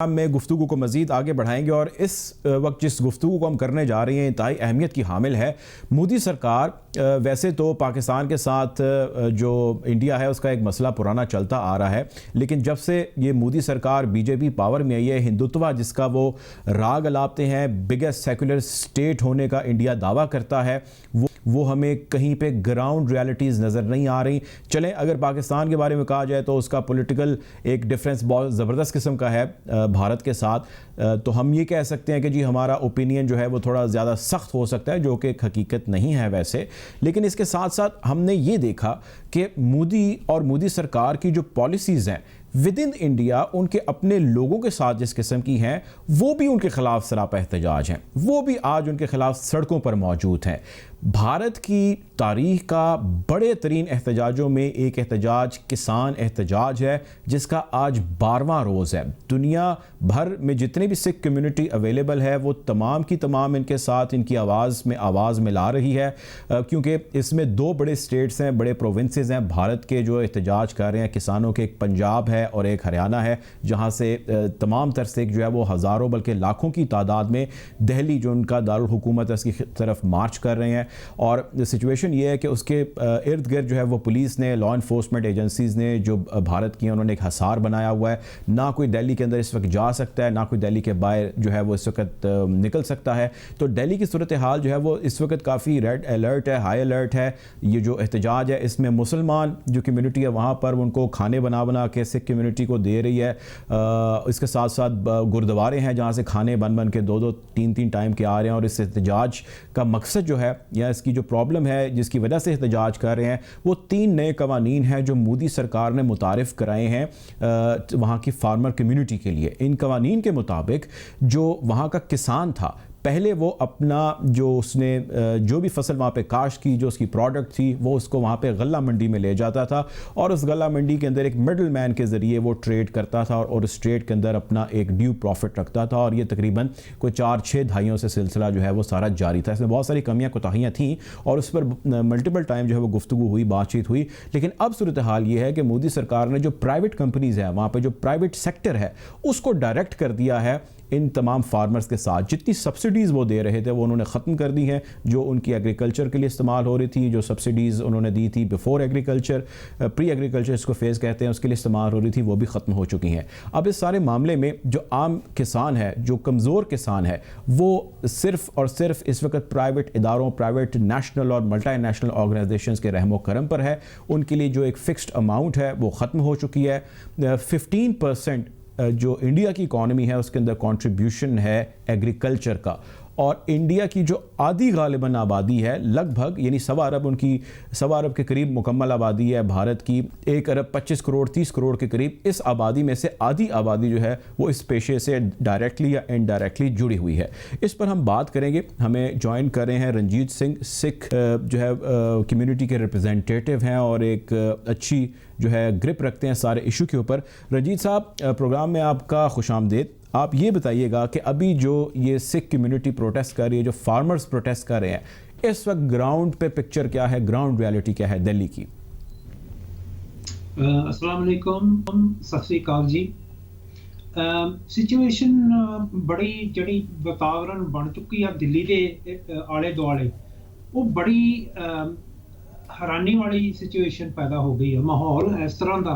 में गुफ्तगू को मज़ीद आगे बढ़ाएंगे और इस वक्त जिस गुफ्तगू को हम करने जा रहे हैं इंतहाई अहमियत की हामिल है। मोदी सरकार वैसे तो पाकिस्तान के साथ जो इंडिया है उसका एक मसला पुराना चलता आ रहा है, लेकिन जब से ये मोदी सरकार बीजेपी पावर में आई है, हिंदुत्व जिसका वो राग अलापते हैं, बिगेस्ट सेकुलर स्टेट होने का इंडिया दावा करता है, वो हमें कहीं पे ग्राउंड रियलिटीज़ नज़र नहीं आ रही। चलें, अगर पाकिस्तान के बारे में कहा जाए तो उसका पॉलिटिकल एक डिफरेंस बहुत ज़बरदस्त किस्म का है भारत के साथ, तो हम ये कह सकते हैं कि जी हमारा ओपिनियन जो है वो थोड़ा ज़्यादा सख्त हो सकता है, जो कि हकीकत नहीं है वैसे। लेकिन इसके साथ साथ हमने ये देखा कि मोदी और मोदी सरकार की जो पॉलिसीज़ हैं विद इन इंडिया, उनके अपने लोगों के साथ जिस किस्म की हैं, वो भी उनके खिलाफ सरापा एहतजाज हैं, वो भी आज उनके खिलाफ सड़कों पर मौजूद हैं। भारत की तारीख का बड़े तरीन एहतजाजों में एक एहतजाज किसान एहतजाज है, जिसका आज 12वां रोज़ है। दुनिया भर में जितने भी सिख कम्युनिटी अवेलेबल है वो तमाम की तमाम इनके साथ इनकी आवाज़ में आवाज़ मिला रही है, क्योंकि इसमें दो बड़े स्टेट्स हैं, बड़े प्रोविंसेस हैं भारत के जो एहतजाज कर रहे हैं किसानों के। एक पंजाब है और एक हरियाणा है, जहाँ से तमाम तरह से जो है वो हज़ारों बल्कि लाखों की तादाद में दिल्ली जो उनका दारुल हुकूमत है उसकी तरफ मार्च कर रहे हैं। और सिचुएशन ये है कि उसके इर्द गिर्द जो है वो पुलिस ने, लॉ इन्फोर्समेंट एजेंसीज़ ने जो भारत की उन्होंने एक हसार बनाया हुआ है। ना कोई दिल्ली के अंदर इस वक्त जा सकता है, ना कोई दिल्ली के बाहर जो है वो इस वक्त निकल सकता है। तो दिल्ली की सूरत हाल जो है वो इस वक्त काफ़ी रेड अलर्ट है, हाई अलर्ट है। ये जो एहतजाज है इसमें मुसलमान जो कम्यूनिटी है वहाँ पर उनको खाने बना बना के सिख कम्यूनिटी को दे रही है। इसके साथ साथ गुरुद्वारे हैं जहाँ से खाने बन बन के दो तीन टाइम के आ रहे हैं। और इस एहतजाज का मकसद जो है या इसकी जो प्रॉब्लम है जिसकी वजह से एहतजाज कर रहे हैं, वो 3 नए कवानीन हैं जो मोदी सरकार ने मुतारिफ कराए हैं वहाँ की फार्मर कम्यूनिटी के लिए। इन कवानीन के मुताबिक जो वहाँ का किसान था, पहले वो अपना जो उसने जो भी फसल वहाँ पे काश्त की, जो उसकी प्रोडक्ट थी, वो उसको वहाँ पे गल्ला मंडी में ले जाता था और उस गल्ला मंडी के अंदर एक मिडल मैन के ज़रिए वो ट्रेड करता था और उस ट्रेड के अंदर अपना एक ड्यू प्रॉफिट रखता था। और ये तकरीबन कोई 4-6 दहाइयों से सिलसिला जो है वो सारा जारी था। इसमें बहुत सारी कमियाँ कोताहियाँ थीं और उस पर मल्टीपल टाइम जो है वो गुफ्तगू हुई, बातचीत हुई। लेकिन अब सूरत हाल ये है कि मोदी सरकार ने जो प्राइवेट कंपनीज़ है, वहाँ पर जो प्राइवेट सेक्टर है, उसको डायरेक्ट कर दिया है इन तमाम फार्मर्स के साथ। जितनी सब्सिडीज़ वो दे रहे थे वो उन्होंने ख़त्म कर दी हैं, जो उनकी एग्रीकल्चर के लिए इस्तेमाल हो रही थी। जो सब्सिडीज़ उन्होंने दी थी बिफोर एग्रीकल्चर, प्री एग्रीकल्चर इसको फेज़ कहते हैं, उसके लिए इस्तेमाल हो रही थी, वो भी ख़त्म हो चुकी हैं। अब इस सारे मामले में जो आम किसान है, जो कमज़ोर किसान है, वो सिर्फ़ और सिर्फ इस वक्त प्राइवेट इदारों, प्राइवेट नेशनल और मल्टी नेशनल ऑर्गेनाइजेशंस के रहमो करम पर है। उनके लिए जो एक फ़िक्स्ड अमाउंट है वो ख़त्म हो चुकी है। 15% जो इंडिया की इकॉनमी है उसके अंदर कंट्रीब्यूशन है एग्रीकल्चर का। और इंडिया की जो आधी गालिबन आबादी है लगभग, यानी 1.25 अरब, उनकी 1.25 अरब के करीब मुकम्मल आबादी है भारत की, 1 अरब 25 करोड़ 30 करोड़ के करीब। इस आबादी में से आधी आबादी जो है वो इस पेशे से डायरेक्टली या इनडायरेक्टली जुड़ी हुई है। इस पर हम बात करेंगे। हमें ज्वाइन कर रहे हैं रंजीत सिंह, सिख जो है कम्युनिटी के रिप्रेजेंटेटिव हैं और एक अच्छी जो है ग्रिप रखते हैं सारे इशू के ऊपर। रंजीत साहब, प्रोग्राम में आपका खुशामदीद। आप ये बताइएगा कि अभी जो ये सिख कम्युनिटी प्रोटेस्ट कर रही है, जो फार्मर्स प्रोटेस्ट कर रहे हैं, इस वक्त ग्राउंड पे पिक्चर क्या है, ग्राउंड रियलिटी क्या है दिल्ली की? अस्सलाम वालेकुम, सत श्री अकाल जी। सिचुएशन बड़ी जड़ी वातावरण बन चुकी है दिल्ली के आले दुआले, वो बड़ी हैरानी वाली सिचुएशन पैदा हो गई है। माहौल इस तरह का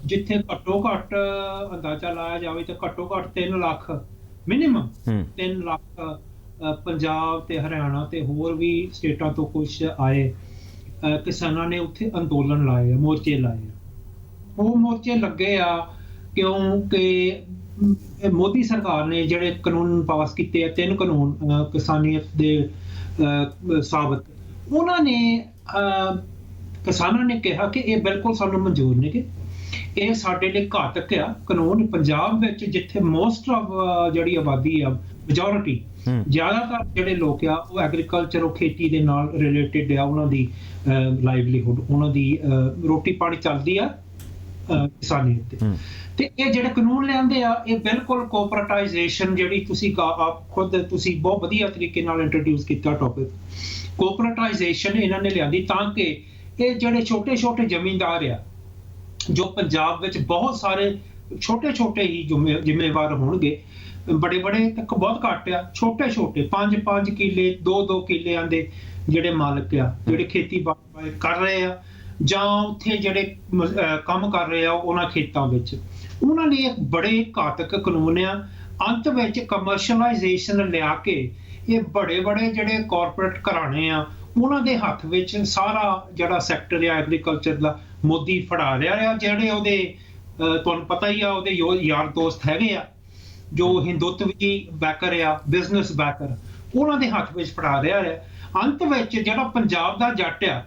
जिथे घट्टो घट अंदाजा लाया जाए तो घट्टो घट 3 लाख मिनिमम 3 लाख पंजाब ते हरियाणा ते होर भी स्टेटां तो कुछ आए किसानां ने उत्थे अंदोलन लाए, मोर्चे लाए। वो मोर्चे लगे आ क्योंकि मोदी सरकार ने जिहड़े कानून पास किए, 3 कानून किसानियत दे साबत, उन्होंने किसानों ने कहा कि ये बिल्कुल सानू मंजूर नहीं, कि ये साडे लिए घातक आ कानून। पंजाब विच जिथे मोस्ट ऑफ जिहड़ी आबादी आ, मेजोरिटी ज़्यादातर जिहड़े लोग आ वो एग्रीकल्चर और खेती दे नाल रिलेटेड आ, उन्हां दी लाइवलीहुड, उन्हां दी रोटी पानी चलदी आ किसानियत ते ये जिहड़े कानून लिआंदे आ, ये बिल्कुल कोऑपरेटाइजेशन जिहड़ी तुसीं आप खुद तुसीं बहुत वधिया तरीके नाल इंट्रोड्यूस कीता टॉपिक, कोऑपरेटाइजेशन इन्हां ने लिआंदी ताकि ये जिहड़े छोटे छोटे जमींदार आ जो पंजाब विच बहुत सारे ਛੋਟੇ ਹੀ ਜ਼ਿੰਮੇਵਾਰ ਹੋਣਗੇ। ਬੜੇ ਤੱਕ ਬਹੁਤ ਘੱਟ ਆ, ਛੋਟੇ 5 ਕਿੱਲੇ 2 ਕਿੱਲਿਆਂ ਦੇ ਜਿਹੜੇ ਮਾਲਕ ਆ, ਜਿਹੜੇ ਖੇਤੀਬਾੜੀ ਕਰ ਰਹੇ ਆ ਜਾਂ ਉੱਥੇ ਜਿਹੜੇ ਕੰਮ ਕਰ ਰਹੇ ਆ ਉਹਨਾਂ ਖੇਤਾਂ ਵਿੱਚ, ਉਹਨਾਂ ਨੇ ਇੱਕ ਬੜੇ ਘਾਤਕ ਕਾਨੂੰਨ ਆ। ਅੰਤ ਵਿੱਚ ਕਮਰਸ਼ਲਾਈਜੇਸ਼ਨ ਲਿਆ ਕੇ ਇਹ ਬੜੇ ਜਿਹੜੇ ਕਾਰਪੋਰੇਟ ਘਰਾਣੇ ਆ ਉਹਨਾਂ ਦੇ ਹੱਥ ਵਿੱਚ ਸਾਰਾ ਜਿਹੜਾ ਸੈਕਟਰ ਆ ਐਗਰੀਕਲਚਰ ਦਾ ਮੋਦੀ ਫੜਾ ਰਿਹਾ ਆ। ਜਿਹੜੇ ਉਹਦੇ ਤੁਹਾਨੂੰ ਪਤਾ ਹੀ ਆ, ਉਹਦੇ ਯਾਰ ਦੋਸਤ ਹੈਗੇ ਆ ਜੋ ਹਿੰਦੂਤਵੀ ਬੈਕਰ ਆ, ਬਿਜ਼ਨਸ ਬੈਕਰ, ਉਹਨਾਂ ਦੇ ਹੱਥ ਵਿੱਚ ਫੜਾ ਰਿਹਾ ਹੈ। ਅੰਤ ਵਿੱਚ ਜਿਹੜਾ ਪੰਜਾਬ ਦਾ ਜੱਟ ਆ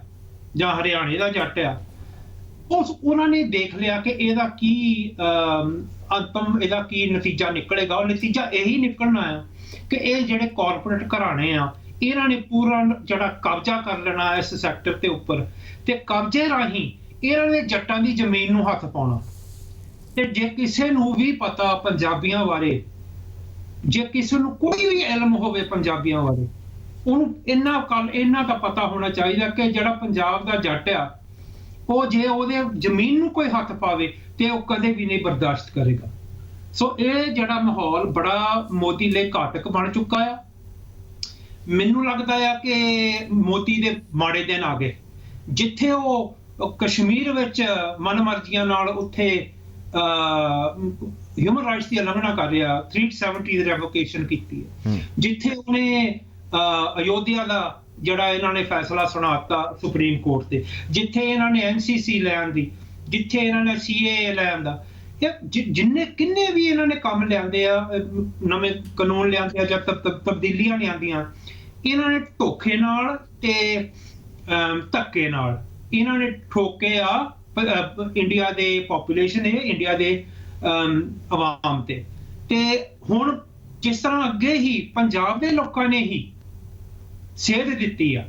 ਜਾਂ ਹਰਿਆਣੇ ਦਾ ਜੱਟ ਆ, ਉਹਨਾਂ ਨੇ ਦੇਖ ਲਿਆ ਕਿ ਇਹਦਾ ਕੀ ਨਤੀਜਾ ਨਿਕਲੇਗਾ। ਉਹ ਨਤੀਜਾ ਇਹੀ ਨਿਕਲਣਾ ਆ ਕਿ ਇਹ ਜਿਹੜੇ ਕਾਰਪੋਰੇਟ ਘਰਾਣੇ ਆ ਇਹਨਾਂ ਨੇ ਪੂਰਾ ਜਿਹੜਾ ਕਬਜ਼ਾ ਕਰ ਲੈਣਾ ਇਸ ਸੈਕਟਰ ਦੇ ਉੱਪਰ, ਤੇ ਕਬਜ਼ੇ ਰਾਹੀਂ ਇਹਨਾਂ ਨੇ ਜੱਟਾਂ ਦੀ ਜ਼ਮੀਨ ਨੂੰ ਹੱਥ ਪਾਉਣਾ। ਤੇ ਜੇ ਕਿਸੇ ਨੂੰ ਵੀ ਪਤਾ ਪੰਜਾਬੀਆਂ ਬਾਰੇ, ਜੇ ਕਿਸੇ ਨੂੰ ਕੋਈ ਵੀ ਇਲਮ ਹੋਵੇ ਪੰਜਾਬੀਆਂ ਬਾਰੇ, ਉਹਨੂੰ ਇੰਨਾ ਤਾਂ ਪਤਾ ਹੋਣਾ ਚਾਹੀਦਾ ਕਿ ਜਿਹੜਾ ਪੰਜਾਬ ਦਾ ਜੱਟ ਆ ਉਹ ਜੇ ਉਹਦੇ ਜ਼ਮੀਨ ਨੂੰ ਕੋਈ ਹੱਥ ਪਾਵੇ ਤੇ ਉਹ ਕਦੇ ਵੀ ਨਹੀਂ ਬਰਦਾਸ਼ਤ ਕਰੇਗਾ। ਸੋ ਇਹ ਜਿਹੜਾ ਮਾਹੌਲ ਬੜਾ ਮੋਦੀ ਲਈ ਘਾਤਕ ਬਣ ਚੁੱਕਾ ਆ। ਮੈਨੂੰ ਲੱਗਦਾ ਆ ਕਿ ਮੋਦੀ ਦੇ ਮਾੜੇ ਦਿਨ ਆ ਗਏ, ਜਿੱਥੇ ਉਹ ਕਸ਼ਮੀਰ ਵਿੱਚ ਮਨਮਰਜ਼ੀਆਂ ਨਾਲ ਉੱਥੇ ਹਿਊਮਨ ਰਾਈਟਸ ਦੀ ਉਲੰਘਣਾ ਕਰ ਰਿਹਾ, 370 ਦੀ ਰੈਵੋਕੇਸ਼ਨ ਕੀਤੀ ਹੈ, ਜਿੱਥੇ ਉਹਨੇ ਅਯੋਧਿਆ ਦਾ ਜਿਹੜਾ ਇਹਨਾਂ ਨੇ ਫੈਸਲਾ ਸੁਣਾਤਾ ਸੁਪਰੀਮ ਕੋਰਟ ਤੇ, ਜਿੱਥੇ ਇਹਨਾਂ ਨੇ NCC ਲੈਣ ਦੀ, ਜਿੱਥੇ ਇਹਨਾਂ ਨੇ CAA ਲੈਣ ਦਾ, ਕਿੰਨੇ ਵੀ ਇਹਨਾਂ ਨੇ ਕੰਮ ਲਿਆਂਦੇ ਆ, ਨਵੇਂ ਕਾਨੂੰਨ ਲਿਆਂਦੇ ਆ ਜਾਂ ਤਬਦੀਲੀਆਂ ਲਿਆਂਦੀਆਂ, ਇਹਨਾਂ ਨੇ ਧੋਖੇ ਨਾਲ ਤੇ ਧੱਕੇ ਨਾਲ ਇਹਨਾਂ ਨੇ ਠੋਕੇ ਆ ਇੰਡੀਆ ਦੇ ਪੋਪੂਲੇਸ਼ਨ, ਇੰਡੀਆ ਦੇ ਆਵਾਮ ਤੇ ਹੁਣ ਜਿਸ ਤਰ੍ਹਾਂ ਅੱਗੇ ਹੀ ਪੰਜਾਬ ਦੇ ਲੋਕਾਂ ਨੇ ਹੀ ਸੇਧ ਦਿੱਤੀ ਆ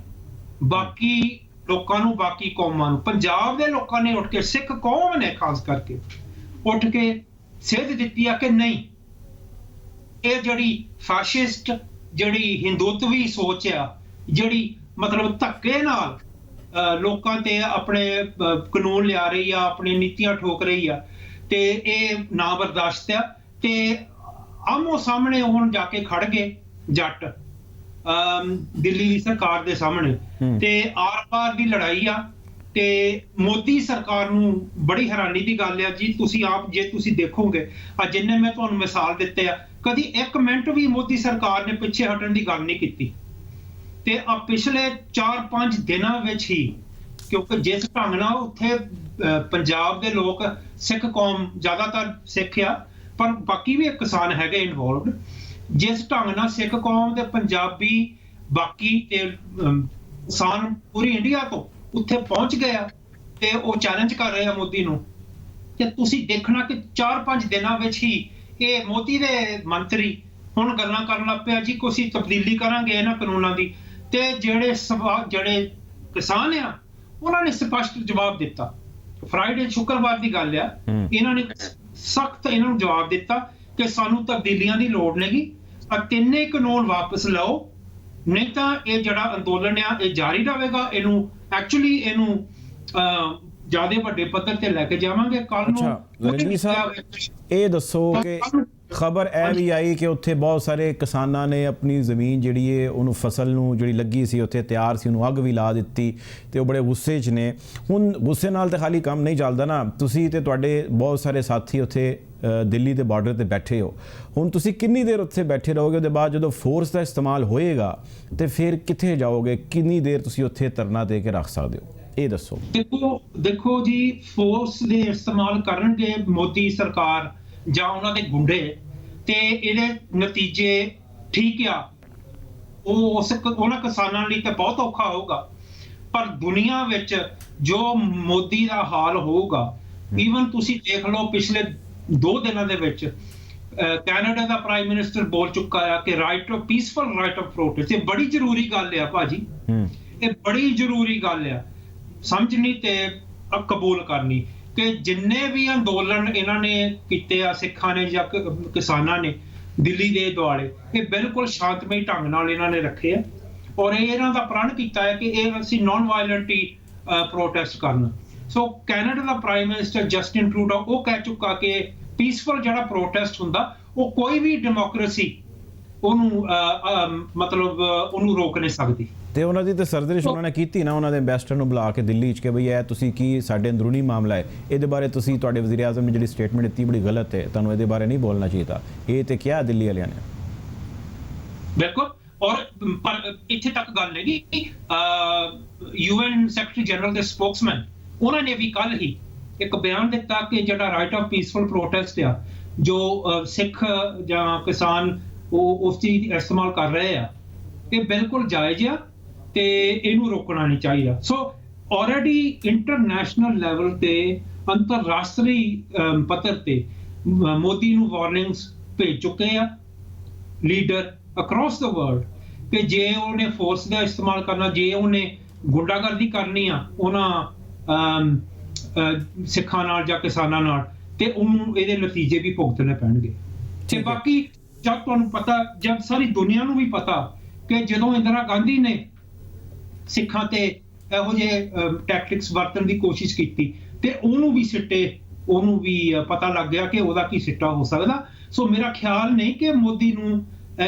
ਬਾਕੀ ਲੋਕਾਂ ਨੂੰ, ਬਾਕੀ ਕੌਮਾਂ ਨੂੰ, ਪੰਜਾਬ ਦੇ ਲੋਕਾਂ ਨੇ ਉੱਠ ਕੇ, ਸਿੱਖ ਕੌਮ ਨੇ ਖਾਸ ਕਰਕੇ ਉੱਠ ਕੇ ਸੇਧ ਦਿੱਤੀ ਆ ਕਿ ਨਹੀਂ, ਇਹ ਜਿਹੜੀ ਫੈਸ਼ਿਸਟ, ਜਿਹੜੀ ਹਿੰਦੂਤਵੀ ਸੋਚ ਆ, ਜਿਹੜੀ ਮਤਲਬ ਧੱਕੇ ਨਾਲ ਲੋਕਾਂ ਤੇ ਆਪਣੇ ਕਾਨੂੰਨ ਲਿਆ ਰਹੀ ਆ, ਆਪਣੀ ਨੀਤੀਆਂ ਠੋਕ ਰਹੀ ਆ, ਤੇ ਇਹ ਨਾ ਬਰਦਾਸ਼ਤ ਆ। ਤੇ ਆਮੋ ਸਾਹਮਣੇ ਹੁਣ ਜਾ ਕੇ ਖੜ ਗਏ ਜੱਟ ਦਿੱਲੀ ਦੀ ਸਰਕਾਰ ਦੇ ਸਾਹਮਣੇ, ਤੇ ਆਰ-ਪਾਰ ਦੀ ਲੜਾਈ ਆ। ਤੇ ਮੋਦੀ ਸਰਕਾਰ ਨੂੰ ਬੜੀ ਹੈਰਾਨੀ ਦੀ ਗੱਲ ਆ ਜੀ, ਤੁਸੀਂ ਆਪ ਜੇ ਤੁਸੀਂ ਦੇਖੋਗੇ ਜਿੰਨੇ ਮੈਂ ਤੁਹਾਨੂੰ ਮਿਸਾਲ ਦਿੱਤੇ ਆ, ਕਦੀ 1 ਮਿੰਟ ਵੀ ਮੋਦੀ ਸਰਕਾਰ ਨੇ ਪਿੱਛੇ ਹਟਣ ਦੀ ਗੱਲ ਨਹੀਂ ਕੀਤੀ। ਤੇ ਆ ਪਿਛਲੇ 4-5 ਦਿਨਾਂ ਵਿੱਚ ਹੀ, ਕਿਉਂਕਿ ਜਿਸ ਢੰਗ ਨਾਲ ਉੱਥੇ ਪੰਜਾਬ ਦੇ ਲੋਕ, ਸਿੱਖ ਕੌਮ ਜ਼ਿਆਦਾਤਰ ਸਿੱਖ ਆ ਪਰ ਬਾਕੀ ਵੀ ਕਿਸਾਨ ਹੈਗੇ ਇਨਵੋਲਵਡ, ਜਿਸ ਢੰਗ ਨਾਲ ਸਿੱਖ ਕੌਮ ਤੇ ਪੰਜਾਬੀ ਬਾਕੀ ਤੇ ਕਿਸਾਨ ਪੂਰੀ ਇੰਡੀਆ ਤੋਂ ਉੱਥੇ ਪਹੁੰਚ ਗਏ ਆ ਤੇ ਉਹ ਚੈਲੰਜ ਕਰ ਰਹੇ ਆ ਮੋਦੀ ਨੂੰ। ਤੇ ਤੁਸੀਂ ਦੇਖਣਾ ਕਿ 4-5 ਦਿਨਾਂ ਵਿੱਚ ਹੀ ਇਹ ਮੋਦੀ ਦੇ ਮੰਤਰੀ ਹੁਣ ਗੱਲਾਂ ਕਰਨ ਲੱਗ ਪਿਆ ਜੀ ਕੋਈ ਅਸੀਂ ਤਬਦੀਲੀ ਕਰਾਂਗੇ ਇਹਨਾਂ ਕਾਨੂੰਨਾਂ ਦੀ, ਤੇ ਜਿਹੜੇ ਕਿਸਾਨ ਆ ਉਹਨਾਂ ਨੇ ਸਪਸ਼ਟ ਜਵਾਬ ਦਿੱਤਾ। ਫਰਾਈਡੇ ਸ਼ੁੱਕਰਵਾਰ ਦੀ ਗੱਲ ਆ, ਇਹਨਾਂ ਨੇ ਸਖਤ ਇਹਨਾਂ ਨੂੰ ਜਵਾਬ ਦਿੱਤਾ ਕਿ ਸਾਨੂੰ ਤਬਦੀਲੀਆਂ ਦੀ ਲੋੜ ਨਹੀਂ, ਤਿੰਨੇ ਕਾਨੂੰਨ ਵਾਪਸ ਲਓ, ਨਹੀਂ ਤਾਂ ਇਹ ਜਿਹੜਾ ਅੰਦੋਲਨ ਆ ਇਹ ਜਾਰੀ ਰਹੇਗਾ। ਇਹਨੂੰ ਐਕਚੁਅਲੀ ਜ਼ਿਆਦਾ ਵੱਡੇ ਪੱਧਰ ਤੇ ਲੈ ਕੇ ਜਾਵਾਂਗੇ ਕੱਲ ਨੂੰ। ਰਣਜੀਤ ਸਾਹਿਬ, ਇਹ ਦੱਸੋ ਕਿ ਖਬਰ ਇਹ ਵੀ ਆਈ ਕਿ ਉੱਥੇ ਬਹੁਤ ਸਾਰੇ ਕਿਸਾਨਾਂ ਨੇ ਆਪਣੀ ਜ਼ਮੀਨ ਜਿਹੜੀ ਹੈ ਉਹਨੂੰ, ਫਸਲ ਨੂੰ ਜਿਹੜੀ ਲੱਗੀ ਸੀ ਉੱਥੇ ਤਿਆਰ ਸੀ, ਉਹਨੂੰ ਅੱਗ ਵੀ ਲਾ ਦਿੱਤੀ ਤੇ ਉਹ ਬੜੇ ਗੁੱਸੇ 'ਚ ਨੇ। ਹੁਣ ਗੁੱਸੇ ਨਾਲ ਤਾਂ ਖਾਲੀ ਕੰਮ ਨਹੀਂ ਚੱਲਦਾ ਨਾ, ਤੁਸੀਂ ਤੇ ਤੁਹਾਡੇ ਬਹੁਤ ਸਾਰੇ ਸਾਥੀ ਉੱਥੇ ਦਿੱਲੀ ਦੇ ਬਾਰਡਰ ਤੇ ਬੈਠੇ ਹੋ, ਹੁਣ ਤੁਸੀਂ ਕਿੰਨੀ ਦੇਰ ਉੱਥੇ ਬੈਠੇ ਰਹੋਗੇ? ਉਹਦੇ ਬਾਅਦ ਜਦੋਂ ਫੋਰਸ ਦਾ ਇਸਤੇਮਾਲ ਹੋਏਗਾ ਤੇ ਫਿਰ ਕਿੱਥੇ ਜਾਓਗੇ? ਕਿੰਨੀ ਦੇਰ ਤੁਸੀਂ ਉੱਥੇ ਧਰਨਾ ਦੇ ਕੇ ਰੱਖ ਸਕਦੇ ਹੋ, ਇਹ ਦੱਸੋ। ਦੇਖੋ ਜੀ, ਫੋਰਸ ਦੇ ਇਸਤੇਮਾਲ ਕਰਨਗੇ ਮੋਦੀ ਸਰਕਾਰ ਜਾਂ ਉਹਨਾਂ ਦੇ ਗੁੰਡੇ ਤੇ ਇਹਦੇ ਨਤੀਜੇ ਠੀਕ ਆ, ਉਹਨਾਂ ਕਿਸਾਨਾਂ ਲਈ ਤਾਂ ਬਹੁਤ ਔਖਾ ਹੋਊਗਾ। ਪਰ ਦੁਨੀਆ ਵਿੱਚ ਜੋ ਮੋਦੀ ਦਾ ਹਾਲ ਹੋਊਗਾ, ਈਵਨ ਤੁਸੀਂ ਦੇਖ ਲਓ ਪਿਛਲੇ 2 ਦਿਨਾਂ ਦੇ ਵਿੱਚ ਕੈਨੇਡਾ ਦਾ ਪ੍ਰਾਈਮ ਮਿਨਿਸਟਰ ਬੋਲ ਚੁੱਕਾ ਆ ਕਿ ਪੀਸਫੁਲ ਰਾਈਟ ਆਫ ਪ੍ਰੋਟੈਸਟ, ਇਹ ਬੜੀ ਜ਼ਰੂਰੀ ਗੱਲ ਆ ਭਾਜੀ, ਇਹ ਬੜੀ ਜ਼ਰੂਰੀ ਗੱਲ ਆ ਸਮਝਣੀ ਤੇ ਕਬੂਲ ਕਰਨੀ ਕਿ ਜਿੰਨੇ ਵੀ ਅੰਦੋਲਨ ਇਹਨਾਂ ਨੇ ਕੀਤੇ ਆ, ਸਿੱਖਾਂ ਨੇ ਜਾਂ ਕਿਸਾਨਾਂ ਨੇ ਦਿੱਲੀ ਦੇ ਦੁਆਲੇ, ਇਹ ਬਿਲਕੁਲ ਸ਼ਾਂਤਮਈ ਢੰਗ ਨਾਲ ਇਹਨਾਂ ਨੇ ਰੱਖੇ ਆ, ਔਰ ਇਹਨਾਂ ਦਾ ਪ੍ਰਣ ਕੀਤਾ ਹੈ ਕਿ ਇਹ ਅਸੀਂ ਨਾਨ ਵਾਇਲੈਂਟਲੀ ਪ੍ਰੋਟੈਸਟ ਕਰਨਾ। ਸੋ ਕੈਨੇਡਾ ਦਾ ਪ੍ਰਾਈਮ ਮਿਨਿਸਟਰ ਜਸਟਿਨ ਟਰੂਡੋ ਉਹ ਕਹਿ ਚੁੱਕਾ ਕਿ ਪੀਸਫੁਲ ਜਿਹੜਾ ਪ੍ਰੋਟੈਸਟ ਹੁੰਦਾ ਉਹ ਕੋਈ ਵੀ ਡੈਮੋਕ੍ਰੇਸੀ ਉਹਨੂੰ ਮਤਲਬ ਉਹਨੂੰ ਰੋਕ ਨਹੀਂ ਸਕਦੀ। ਤੇ ਉਹਨਾਂ ਦੀ ਤੇ ਸਰਦਰਿਸ਼ ਉਹਨਾਂ ਨੇ ਕੀਤੀ ਨਾ, ਉਹਨਾਂ ਦੇ ਐਂਬੈਸਡਰ ਨੂੰ ਬੁਲਾ ਕੇ ਦਿੱਲੀ 'ਚ ਕਿ ਬਈ ਇਹ ਤੁਸੀਂ ਕੀ ਸਾਡੇ ਅੰਦਰੂਨੀ ਮਾਮਲਾ ਹੈ, ਇਹਦੇ ਬਾਰੇ ਤੁਸੀਂ ਤੁਹਾਡੇ ਵਜ਼ੀਰ ਆਜ਼ਮ ਨੇ ਜਿਹੜੀ ਸਟੇਟਮੈਂਟ ਦਿੱਤੀ ਬੜੀ ਗਲਤ ਹੈ, ਤੁਹਾਨੂੰ ਇਹਦੇ ਬਾਰੇ ਨਹੀਂ ਬੋਲਣਾ ਚਾਹੀਦਾ, ਇਹ ਤੇ ਕਿਹਾ ਦਿੱਲੀ ਵਾਲਿਆਂ ਨੇ। ਬਿਲਕੁਲ, ਔਰ ਇੱਥੇ ਤੱਕ ਗੱਲ ਹੈਗੀ UN ਸੈਕਟਰੀ ਜਨਰਲ ਦੇ ਸਪੋਕਸਮੈਨ ਉਹਨਾਂ ਨੇ ਵੀ ਕੱਲ ਹੀ ਇੱਕ ਬਿਆਨ ਦਿੱਤਾ ਕਿ ਜਿਹੜਾ ਰਾਈਟ ਆਫ ਪੀਸਫੁਲ ਪ੍ਰੋਟੈਸਟ ਆ ਜੋ ਸਿੱਖ ਜਾਂ ਕਿਸਾਨ ਉਹ ਉਸ ਚੀਜ਼ ਦੀ ਇਸਤੇਮਾਲ ਕਰ ਰਹੇ ਆ, ਇਹ ਬਿਲਕੁਲ ਜਾਇਜ਼ ਆ ਤੇ ਇਹਨੂੰ ਰੋਕਣਾ ਨਹੀਂ ਚਾਹੀਦਾ। ਸੋ ਆਲਰੇਡੀ ਇੰਟਰਨੈਸ਼ਨਲ ਲੈਵਲ ਤੇ ਅੰਤਰਰਾਸ਼ਟਰੀ ਪੱਧਰ ਤੇ ਮੋਦੀ ਨੂੰ ਵਾਰਨਿੰਗਸ ਭੇਜ ਚੁੱਕੇ ਆ ਲੀਡਰ ਅਕ੍ਰੋਸ ਦ ਵਰਲਡ ਕਿ ਜੇ ਉਹਨੇ ਫੋਰਸ ਦਾ ਇਸਤੇਮਾਲ ਕਰਨਾ, ਜੇ ਉਹਨੇ ਗੁੰਡਾਗਰਦੀ ਕਰਨੀ ਆ ਉਹਨਾਂ ਸਿੱਖਾਂ ਨਾਲ ਜਾਂ ਕਿਸਾਨਾਂ ਨਾਲ, ਤੇ ਉਹਨੂੰ ਇਹਦੇ ਨਤੀਜੇ ਵੀ ਭੁਗਤਣੇ ਪੈਣਗੇ। ਤੇ ਬਾਕੀ ਜਦ ਤੁਹਾਨੂੰ ਪਤਾ, ਜਦ ਸਾਰੀ ਦੁਨੀਆ ਨੂੰ ਵੀ ਪਤਾ ਕਿ ਜਦੋਂ ਇੰਦਰਾ ਗਾਂਧੀ ਨੇ ਸਿੱਖਾਂ ਤੇ ਇਹੋ ਜਿਹੇ ਟੈਕਟਿਕਸ ਵਰਤਣ ਦੀ ਕੋਸ਼ਿਸ਼ ਕੀਤੀ ਤੇ ਉਹਨੂੰ ਵੀ ਸਿੱਟੇ, ਉਹਨੂੰ ਵੀ ਪਤਾ ਲੱਗ ਗਿਆ ਕਿ ਉਹਦਾ ਕੀ ਸਿੱਟਾ ਹੋ ਸਕਦਾ। ਸੋ ਮੇਰਾ ਖਿਆਲ ਨਹੀਂ ਕਿ ਮੋਦੀ ਨੂੰ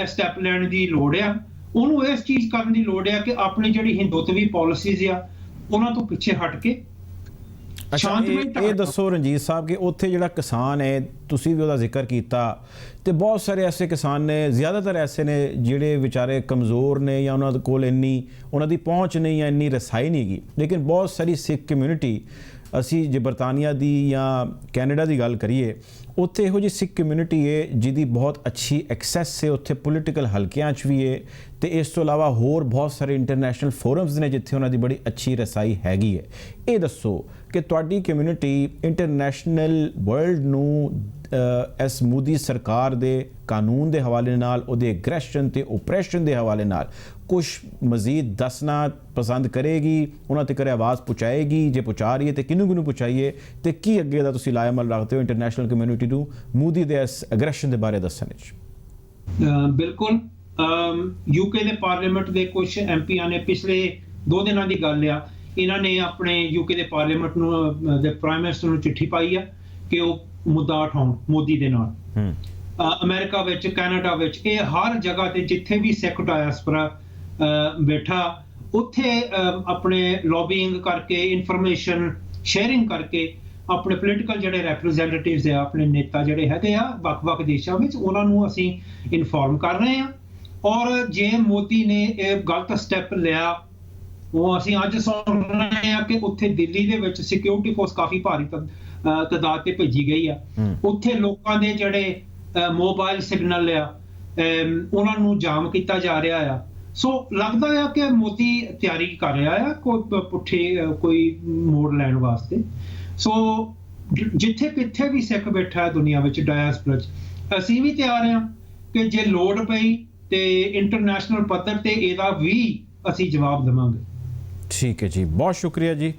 ਸਟੈਪ ਲੈਣ ਦੀ ਲੋੜ ਆ, ਉਹਨੂੰ ਇਸ ਚੀਜ਼ ਕਰਨ ਦੀ ਲੋੜ ਆ ਕਿ ਆਪਣੀ ਜਿਹੜੀ ਹਿੰਦੂਤਵੀ ਪਾਲਿਸੀਜ਼ ਆ ਉਹਨਾਂ ਤੋਂ ਪਿੱਛੇ ਹਟ ਕੇ ਇਹ ਦੱਸੋ ਰਣਜੀਤ ਸਾਹਿਬ ਕਿ ਉੱਥੇ ਜਿਹੜਾ ਕਿਸਾਨ ਹੈ, ਤੁਸੀਂ ਵੀ ਉਹਦਾ ਜ਼ਿਕਰ ਕੀਤਾ, ਤੇ ਬਹੁਤ ਸਾਰੇ ਐਸੇ ਕਿਸਾਨ ਨੇ, ਜ਼ਿਆਦਾਤਰ ਐਸੇ ਨੇ ਜਿਹੜੇ ਵਿਚਾਰੇ ਕਮਜ਼ੋਰ ਨੇ ਜਾਂ ਉਹਨਾਂ ਦੇ ਕੋਲ ਇੰਨੀ ਉਹਨਾਂ ਦੀ ਪਹੁੰਚ ਨਹੀਂ ਜਾਂ ਇੰਨੀ ਰਸਾਈ ਨਹੀਂ ਗੀ, ਲੇਕਿਨ ਬਹੁਤ ਸਾਰੀ ਸਿੱਖ ਕਮਿਊਨਿਟੀ, ਅਸੀਂ ਜੇ ਬਰਤਾਨੀਆ ਦੀ ਜਾਂ ਕੈਨੇਡਾ ਦੀ ਗੱਲ ਕਰੀਏ, ਉੱਥੇ ਇਹੋ ਜਿਹੀ ਸਿੱਖ ਕਮਿਊਨਿਟੀ ਹੈ ਜਿਹਦੀ ਬਹੁਤ ਅੱਛੀ ਐਕਸੈਸ ਹੈ ਉੱਥੇ ਪੋਲੀਟੀਕਲ ਹਲਕਿਆਂ 'ਚ ਵੀ ਹੈ, ਤੇ ਇਸ ਤੋਂ ਇਲਾਵਾ ਹੋਰ ਬਹੁਤ ਸਾਰੇ ਇੰਟਰਨੈਸ਼ਨਲ ਫੋਰਮਸ ਨੇ ਜਿੱਥੇ ਉਹਨਾਂ ਦੀ ਬੜੀ ਅੱਛੀ ਰਸਾਈ ਹੈਗੀ ਹੈ। ਇਹ ਦੱਸੋ ਕਿ ਤੁਹਾਡੀ ਕਮਿਊਨਿਟੀ ਇੰਟਰਨੈਸ਼ਨਲ ਵਰਲਡ ਨੂੰ ਇਸ ਮੋਦੀ ਸਰਕਾਰ ਦੇ ਕਾਨੂੰਨ ਦੇ ਹਵਾਲੇ ਨਾਲ, ਉਹਦੇ ਐਗਰੈਸ਼ਨ ਤੇ ਓਪਰੇਸ਼ਨ ਦੇ ਹਵਾਲੇ ਨਾਲ ਕੁਝ ਮਜ਼ੀਦ ਦੱਸਣਾ ਪਸੰਦ ਕਰੇਗੀ, ਉਹਨਾਂ ਤੱਕ ਆਵਾਜ਼ ਪਹੁੰਚਾਏਗੀ? ਜੇ ਪਹੁੰਚਾ ਰਹੀ ਹੈ ਤੇ ਕਿਹਨੂੰ ਪਹੁੰਚਾਈਏ, ਤੇ ਕੀ ਅੱਗੇ ਦਾ ਤੁਸੀਂ ਲਾਇਮਲ ਰੱਖਦੇ ਹੋ ਇੰਟਰਨੈਸ਼ਨਲ ਕਮਿਊਨਿਟੀ ਨੂੰ ਮੋਦੀ ਦੇ ਇਸ ਐਗਰੈਸ਼ਨ ਦੇ ਬਾਰੇ ਦੱਸਣ ਵਿੱਚ? ਬਿਲਕੁਲ, ਯੂਕੇ ਦੇ ਪਾਰਲੀਮੈਂਟ ਦੇ ਕੁਝ ਐਮਪੀਆਂ ਨੇ ਪਿਛਲੇ 2 ਦਿਨਾਂ ਦੀ ਗੱਲ ਆ, ਇਹਨਾਂ ਨੇ ਆਪਣੇ ਯੂਕੇ ਦੇ ਪਾਰਲੀਮੈਂਟ ਨੂੰ, ਦੇ ਪ੍ਰਾਈਮ ਮਿਨਿਸਟਰ ਨੂੰ ਚਿੱਠੀ ਪਾਈ ਆ ਕਿ ਉਹ ਮੁੱਦਾ ਉਠਾਉਣ ਮੋਦੀ ਦੇ ਨਾਲ। ਅਮਰੀਕਾ ਵਿੱਚ, ਕੈਨੇਡਾ ਵਿੱਚ, ਇਹ ਹਰ ਜਗ੍ਹਾ ਤੇ ਜਿੱਥੇ ਵੀ ਸਿੱਖ ਡਾਇਸਪੋਰਾ ਬੈਠਾ, ਉੱਥੇ ਆਪਣੇ ਲੌਬਿੰਗ ਕਰਕੇ, ਇਨਫੋਰਮੇਸ਼ਨ ਸ਼ੇਅਰਿੰਗ ਕਰਕੇ ਆਪਣੇ ਪੋਲੀਟੀਕਲ ਜਿਹੜੇ ਰੈਪਰੈਜ਼ੈਂਟੇਟਿਵਸ ਆ, ਆਪਣੇ ਨੇਤਾ ਜਿਹੜੇ ਹੈਗੇ ਆ ਵੱਖ-ਵੱਖ ਦੇਸ਼ਾਂ ਵਿੱਚ, ਉਹਨਾਂ ਨੂੰ ਅਸੀਂ ਇਨਫੋਰਮ ਕਰ ਰਹੇ ਆ। ਔਰ ਜੇ ਮੋਦੀ ਨੇ ਇਹ ਗਲਤ ਸਟੈਪ ਲਿਆ, ਉਹ ਅਸੀਂ ਅੱਜ ਸੁਣ ਰਹੇ ਆ ਕਿ ਉੱਥੇ ਦਿੱਲੀ ਦੇ ਵਿੱਚ ਸਿਕਿਉਰਿਟੀ ਫੋਰਸ ਕਾਫੀ ਭਾਰੀ ਤਾਦਾਦ ਤੇ ਭੇਜੀ ਗਈ ਆ, ਉੱਥੇ ਲੋਕਾਂ ਦੇ ਜਿਹੜੇ ਮੋਬਾਈਲ ਸਿਗਨਲ ਆ ਉਹਨਾਂ ਨੂੰ ਜਾਮ ਕੀਤਾ ਜਾ ਰਿਹਾ ਆ। ਸੋ ਲੱਗਦਾ ਆ ਕਿ ਮੋਦੀ ਤਿਆਰੀ ਕਰ ਰਿਹਾ ਆ ਕੋਈ ਪੁੱਠੇ ਕੋਈ ਮੋੜ ਲੈਣ ਵਾਸਤੇ। ਸੋ ਜਿੱਥੇ ਕਿੱਥੇ ਵੀ ਸਿੱਖ ਬੈਠਾ ਦੁਨੀਆ ਵਿੱਚ ਡਾਇਸਪੋਰਾ 'ਚ, ਅਸੀਂ ਵੀ ਤਿਆਰ ਆ ਕਿ ਜੇ ਲੋੜ ਪਈ ਤੇ ਇੰਟਰਨੈਸ਼ਨਲ ਪੱਧਰ ਤੇ ਇਹਦਾ ਵੀ ਅਸੀਂ ਜਵਾਬ ਦੇਵਾਂਗੇ। ਠੀਕ ਹੈ ਜੀ, ਬਹੁਤ ਸ਼ੁਕਰੀਆ ਜੀ।